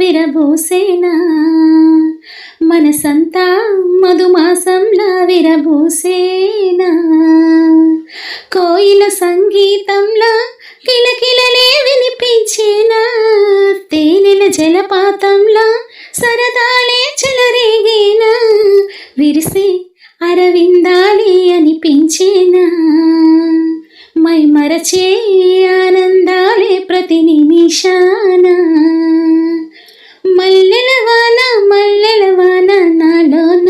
విరబూసేనా మనసంతా మధుమాసంలా విరబూసేనా కోయిల సంగీతంలా కిలకిలలే వినిపించేనా తేనెల జలపాతంలా సరదాలే చెలరేగేనా విరిసే అరవిందాలే అనిపించేనా మై మరచే ఆనందాలే ప్రతి నిమిషాన మల్లెల వాన నాలోన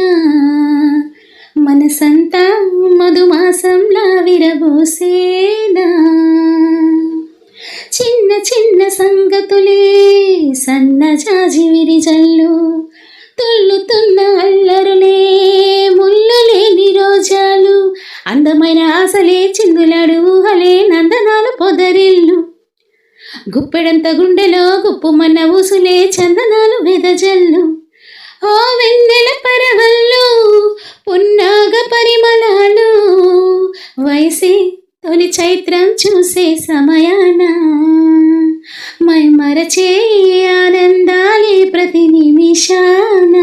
మనసంతా మధుమాసంలా విరబూసేనా చిన్న చిన్న సంగతులే సన్నజాజి విరిజల్లు తుల్లుతున్న అల్లరులే ముళ్ళు లేని రోజాలు అందమైన ఆశలే చిందులాడు ఊహలే నందనాలు పొదరిల్లు గుప్పెడంత గుండెలో గుప్పుమన్న ఊసులే చందనాలు వెదజల్లు ఓ వెన్నెల పరవళ్ళు పున్నాగ పరిమళాలు వయసే తొలి చైత్రం చూసే సమయాన మై మరచే ఆనందాలే ప్రతి నిమిషాన